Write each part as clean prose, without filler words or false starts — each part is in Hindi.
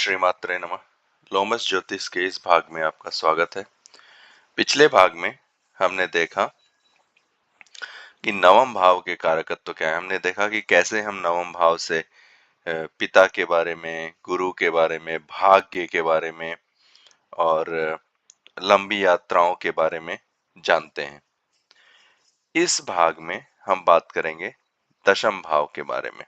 श्रीमात्रे नमः। लोमस ज्योतिष के इस भाग में आपका स्वागत है। पिछले भाग में हमने देखा कि नवम भाव के कारकत्व क्या है। हमने देखा कि कैसे हम नवम भाव से पिता के बारे में, गुरु के बारे में, भाग्य के बारे में और लंबी यात्राओं के बारे में जानते हैं। इस भाग में हम बात करेंगे दशम भाव के बारे में।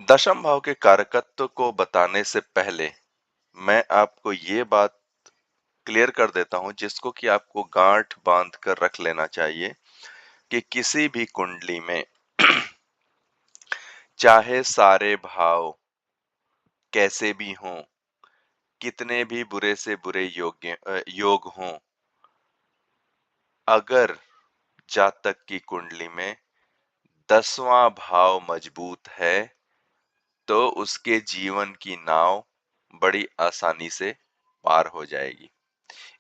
दशम भाव के कारकत्व को बताने से पहले मैं आपको ये बात क्लियर कर देता हूं, जिसको कि आपको गांठ बांध कर रख लेना चाहिए कि किसी भी कुंडली में चाहे सारे भाव कैसे भी हों, कितने भी बुरे से बुरे योग हों, अगर जातक की कुंडली में 10वां भाव मजबूत है तो उसके जीवन की नाव बड़ी आसानी से पार हो जाएगी।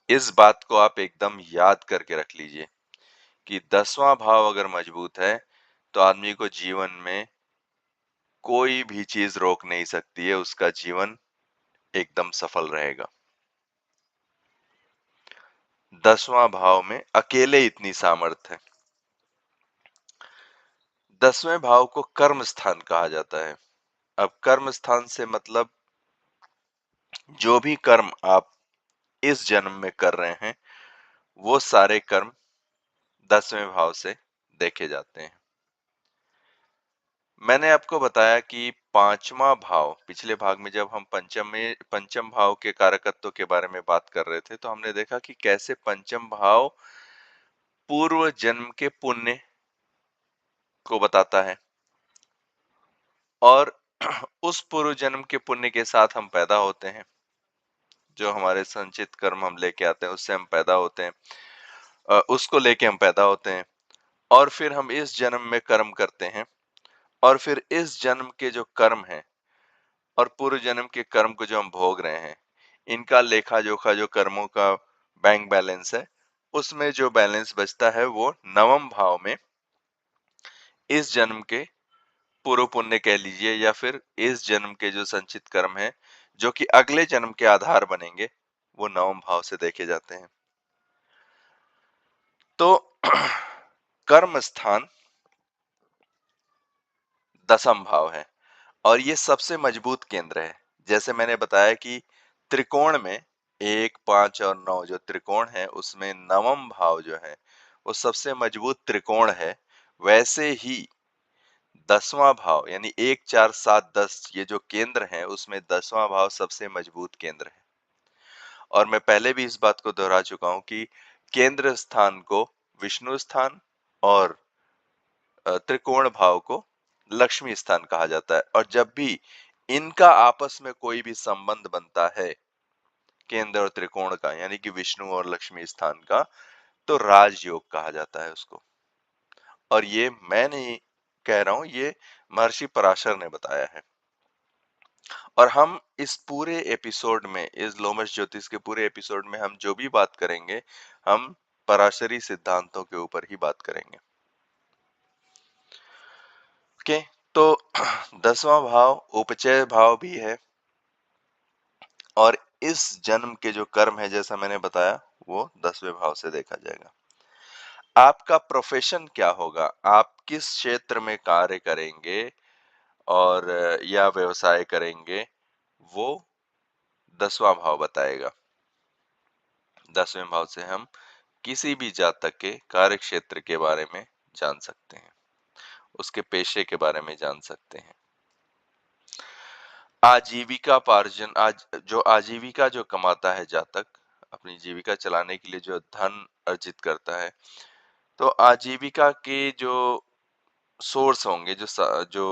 इस बात को आप एकदम याद करके रख लीजिए कि 10वां भाव अगर मजबूत है तो आदमी को जीवन में कोई भी चीज रोक नहीं सकती है, उसका जीवन एकदम सफल रहेगा। 10वां भाव में अकेले इतनी सामर्थ्य है। 10वें भाव को कर्म स्थान कहा जाता है। अब कर्म स्थान से मतलब जो भी कर्म आप इस जन्म में कर रहे हैं वो सारे कर्म 10वें भाव से देखे जाते हैं। मैंने आपको बताया कि 5वां भाव, पिछले भाग में जब हम पंचम भाव के कारकत्व के बारे में बात कर रहे थे तो हमने देखा कि कैसे पंचम भाव पूर्व जन्म के पुण्य को बताता है और उस पूर्व जन्म के पुण्य के साथ हम पैदा होते हैं। जो हमारे संचित कर्म हम लेके आते हैं उससे हम पैदा होते हैं, उसको लेके हम पैदा होते हैं और फिर हम इस जन्म में कर्म करते हैं और फिर इस जन्म के जो कर्म हैं और पूर्व जन्म के कर्म को जो हम भोग रहे हैं, इनका लेखा जोखा जो कर्मों का बैंक बैलेंस है, उसमें जो बैलेंस बचता है वो नवम भाव में इस जन्म के पूर्व पुण्य कह लीजिए या फिर इस जन्म के जो संचित कर्म है जो कि अगले जन्म के आधार बनेंगे, वो नवम भाव से देखे जाते हैं। तो कर्म स्थान दसम भाव है और ये सबसे मजबूत केंद्र है। जैसे मैंने बताया कि त्रिकोण में 1, 5 और 9 जो त्रिकोण है उसमें नवम भाव जो है वो सबसे मजबूत त्रिकोण है, वैसे ही 10वां भाव यानी 1, 4, 7, 10 ये जो केंद्र है उसमें 10वां भाव सबसे मजबूत केंद्र है। और मैं पहले भी इस बात को दोहरा चुका हूं कि केंद्र स्थान को विष्णु स्थान और त्रिकोण भाव को लक्ष्मी स्थान कहा जाता है। और जब भी इनका आपस में कोई भी संबंध बनता है केंद्र और त्रिकोण का, यानी कि विष्णु और लक्ष्मी स्थान का, तो राजयोग कहा जाता है उसको। और ये मैं नहीं कह रहा हूं, ये महर्षि पराशर ने बताया है। और हम इस पूरे एपिसोड में, इस लोमस ज्योतिष के पूरे एपिसोड में हम जो भी बात करेंगे, हम पराशरी सिद्धांतों के ऊपर ही बात करेंगे। ओके, तो 10वां भाव उपचय भाव भी है और इस जन्म के जो कर्म है जैसा मैंने बताया वो 10वें भाव से देखा जाएगा। आपका प्रोफेशन क्या होगा, आप किस क्षेत्र में कार्य करेंगे और या व्यवसाय करेंगे, वो 10वां भाव बताएगा। 10वें भाव से हम किसी भी जातक के कार्य क्षेत्र के बारे में जान सकते हैं, उसके पेशे के बारे में जान सकते हैं। आजीविका पार्जन, आज जो आजीविका जो कमाता है जातक, अपनी जीविका चलाने के लिए जो धन अर्जित करता है, तो आजीविका के जो सोर्स होंगे, जो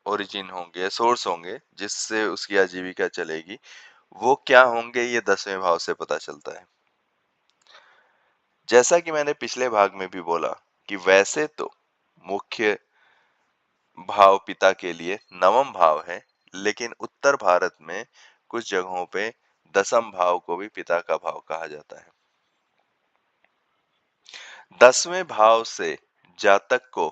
ओरिजिन होंगे, सोर्स होंगे जिससे उसकी आजीविका चलेगी, वो क्या होंगे, ये 10वें भाव से पता चलता है। जैसा कि मैंने पिछले भाग में भी बोला कि वैसे तो मुख्य भाव पिता के लिए नवम भाव है, लेकिन उत्तर भारत में कुछ जगहों पे 10वें भाव को भी पिता का भाव कहा जाता है। 10वें भाव से जातक को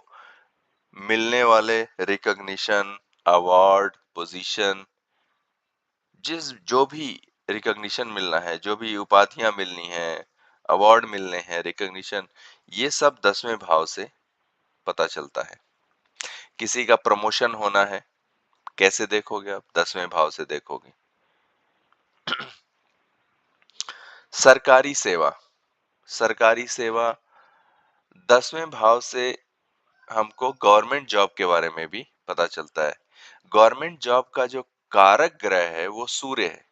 मिलने वाले रिकॉग्निशन, अवार्ड, पोजीशन, जो भी रिकॉग्निशन मिलना है, जो भी उपाधियां मिलनी है, अवार्ड मिलने हैं, रिकॉग्निशन, ये सब 10वें भाव से पता चलता है। किसी का प्रमोशन होना है, कैसे देखोगे आप? 10वें भाव से देखोगे। सरकारी सेवा, सरकारी सेवा 10वें भाव से हमको गवर्नमेंट जॉब के बारे में भी पता चलता है। गवर्नमेंट जॉब का जो कारक ग्रह है वो सूर्य है,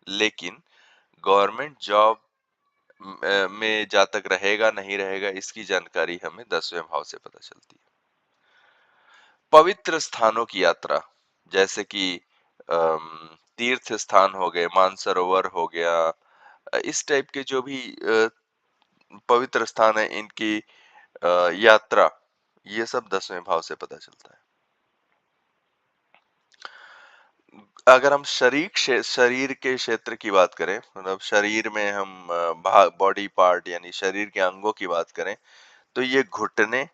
लेकिन गवर्नमेंट जॉब में जा तक रहेगा नहीं रहेगा इसकी जानकारी हमें 10वें भाव से पता चलती है। पवित्र स्थानों की यात्रा, जैसे कि तीर्थ स्थान हो गए, मानसरोवर हो गया, इस टाइप के जो भी पवित्र स्थान है, इनकी यात्रा, ये सब 10वें भाव से पता चलता है। अगर हम शरीर के क्षेत्र की बात करें, मतलब शरीर में हम बॉडी पार्ट यानी शरीर के अंगों की बात करें, तो ये घुटने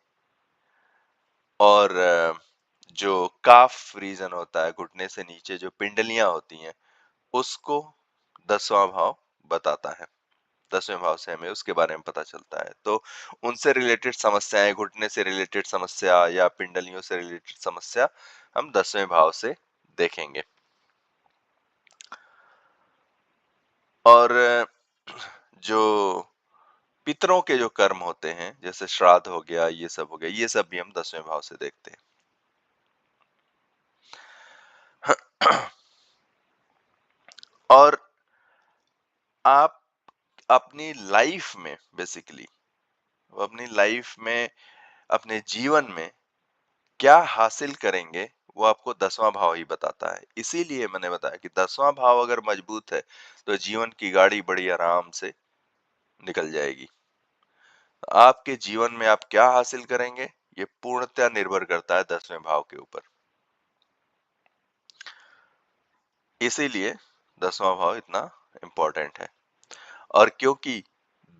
और जो काफ रीजन होता है, घुटने से नीचे जो पिंडलियां होती हैं, उसको 10वां भाव बताता है। 10वें भाव से हमें उसके बारे में पता चलता है। तो उनसे रिलेटेड समस्याएं, घुटने से रिलेटेड समस्या या पिंडलियों से रिलेटेड समस्या हम 10वें भाव से देखेंगे। और जो पितरों के जो कर्म होते हैं, जैसे श्राद्ध हो गया, ये सब हो गया, ये सब भी हम 10वें भाव से देखते हैं। और आप अपनी लाइफ में बेसिकली, अपनी लाइफ में, अपने जीवन में क्या हासिल करेंगे, वो आपको 10वां भाव ही बताता है। इसीलिए मैंने बताया कि 10वां भाव अगर मजबूत है तो जीवन की गाड़ी बड़ी आराम से निकल जाएगी। आपके जीवन में आप क्या हासिल करेंगे, ये पूर्णतः निर्भर करता है 10वें भाव के ऊपर। इसीलिए 10वां भाव इतना इंपॉर्टेंट है। और क्योंकि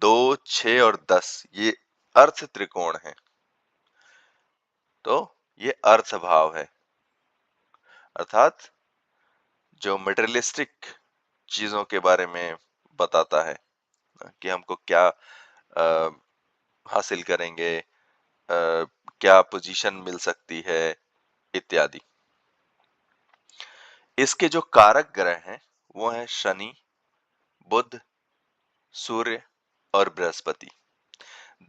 2, 6 और 10 ये अर्थ त्रिकोण है, तो ये अर्थ भाव है, अर्थात जो मटेरियलिस्टिक चीजों के बारे में बताता है कि हमको क्या हासिल करेंगे, क्या पोजीशन मिल सकती है, इत्यादि। इसके जो कारक ग्रह हैं वो हैं शनि, बुध, सूर्य और बृहस्पति।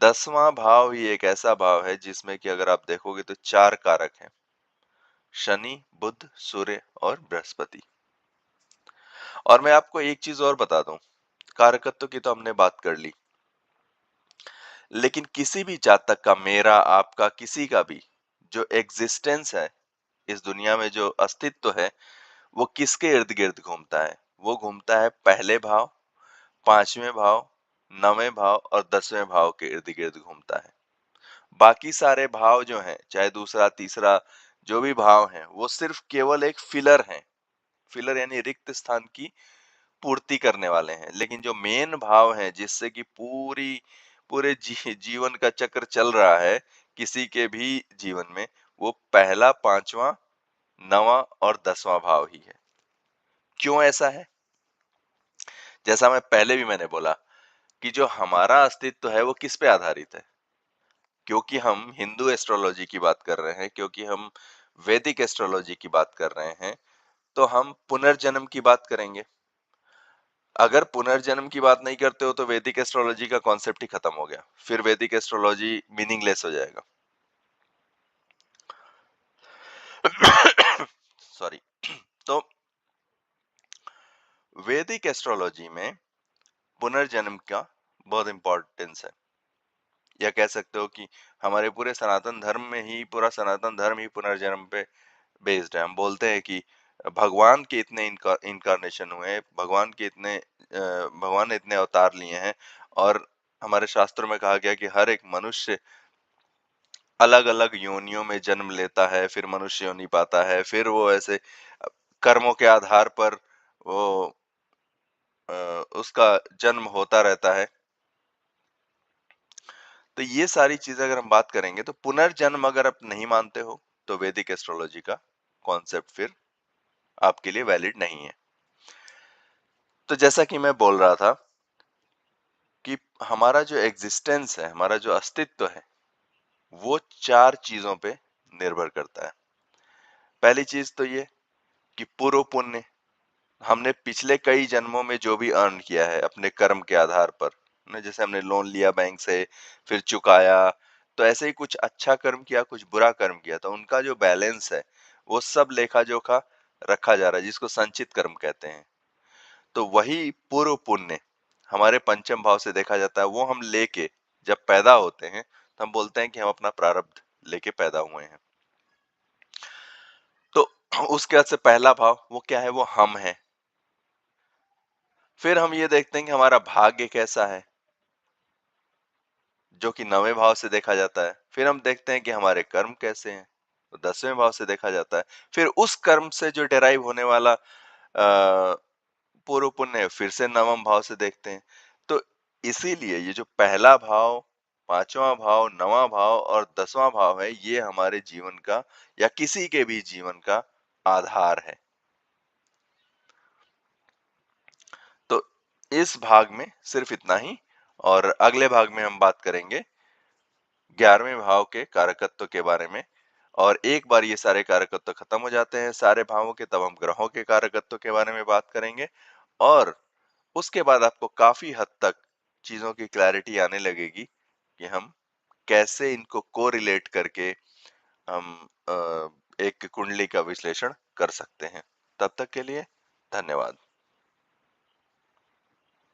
10वां भाव ही एक ऐसा भाव है जिसमें कि अगर आप देखोगे तो 4 कारक हैं, शनि, बुध, सूर्य और बृहस्पति। और मैं आपको एक चीज और बता दूं, कारकत्व की तो हमने बात कर ली, लेकिन किसी भी जातक का, मेरा, आपका, किसी का भी जो एग्जिस्टेंस है इस दुनिया में, जो अस्तित्व है, वो किसके इर्द गिर्द घूमता है? वो घूमता है पहले भाव, 5वें भाव, 9वें भाव और 10वें भाव के इर्द गिर्द घूमता है। बाकी सारे भाव जो हैं, चाहे दूसरा तीसरा जो भी भाव हैं, वो सिर्फ केवल एक फिलर हैं। फिलर यानी रिक्त स्थान की पूर्ति करने वाले हैं। लेकिन जो मेन भाव हैं, जिससे कि पूरे जीवन का चक्र चल रहा है किसी के भी जीवन में, वो पहला, 5वां, 9वां और 10वां भाव ही है। क्यों ऐसा है? जैसा मैंने बोला कि जो हमारा अस्तित्व है वो किस पे आधारित है? क्योंकि हम हिंदू एस्ट्रोलॉजी की बात कर रहे हैं, क्योंकि हम वैदिक एस्ट्रोलॉजी की बात कर रहे हैं, तो हम पुनर्जन्म की बात करेंगे। अगर पुनर्जन्म की बात नहीं करते हो तो वैदिक एस्ट्रोलॉजी का कॉन्सेप्ट ही खत्म हो गया, फिर वैदिक एस्ट्रोलॉजी मीनिंगलेस हो जाएगा। सॉरी। तो वैदिक एस्ट्रोलॉजी में पुनर्जन्म का बहुत इंपॉर्टेंस है, या कह सकते हो कि हमारे पूरे सनातन धर्म में ही, पूरा सनातन धर्म ही पुनर्जन्म पे बेस्ड है। हम बोलते हैं कि भगवान के इतने इनकारनेशन हुए, भगवान ने इतने अवतार लिए हैं, और हमारे शास्त्रों में कहा गया कि हर एक मनुष्य अलग अलग योनियों में जन्म लेता है, फिर मनुष्य योनि पाता है, फिर वो ऐसे कर्मों के आधार पर वो उसका जन्म होता रहता है। तो ये सारी चीजें अगर हम बात करेंगे, तो पुनर्जन्म अगर आप नहीं मानते हो तो वैदिक एस्ट्रोलॉजी का कॉन्सेप्ट फिर आपके लिए वैलिड नहीं है। तो जैसा कि मैं बोल रहा था कि हमारा जो एग्जिस्टेंस है, हमारा जो अस्तित्व है, वो 4 चीज़ों पे निर्भर करता है। पहली चीज़ तो ये कि पूर्व पुण्य, हमने पिछले कई जन्मों में जो भी अर्न किया है अपने कर्म के आधार पर, ना जैसे हमने लोन लिया बैंक से, फिर चुकाया, तो ऐसे ही कुछ अच्छा कर्म किया, कुछ बुरा कर्म किया, तो उनका जो बैलेंस है, वो सब लेखा-जोखा रखा जा रहा है, जिसको संचित कर्म कहते हैं। तो वही पूर्व पुण्य हमारे पंचम भाव से देखा जाता है, वो हम लेके जब पैदा होते हैं, तो हम बोलते हैं कि हम अपना प्रारब्ध लेके पैदा हुए हैं। तो उसके बाद से पहला भाव वो क्या है? वो हम है। फिर हम ये देखते हैं कि हमारा भाग्य कैसा है, जो कि 9वें भाव से देखा जाता है। फिर हम देखते हैं कि हमारे कर्म कैसे हैं, तो 10वें भाव से देखा जाता है। फिर उस कर्म से जो डिराइव होने वाला पूर्व पुण्य है, फिर से 9वां भाव से देखते हैं। तो इसीलिए ये जो पहला भाव, 5वां भाव, 9वां भाव और 10वां भाव है, ये हमारे जीवन का या किसी के भी जीवन का आधार है। तो इस भाग में सिर्फ इतना ही, और अगले भाग में हम बात करेंगे 11वें भाव के कारकत्व के बारे में। और एक बार ये सारे कारकत्व खत्म हो जाते हैं सारे भावों के, तब हम ग्रहों के कारकत्व के बारे में बात करेंगे। और उसके बाद आपको काफी हद तक चीजों की क्लैरिटी आने लगेगी कि हम कैसे इनको कोरिलेट करके हम एक कुंडली का विश्लेषण कर सकते हैं। तब तक के लिए धन्यवाद।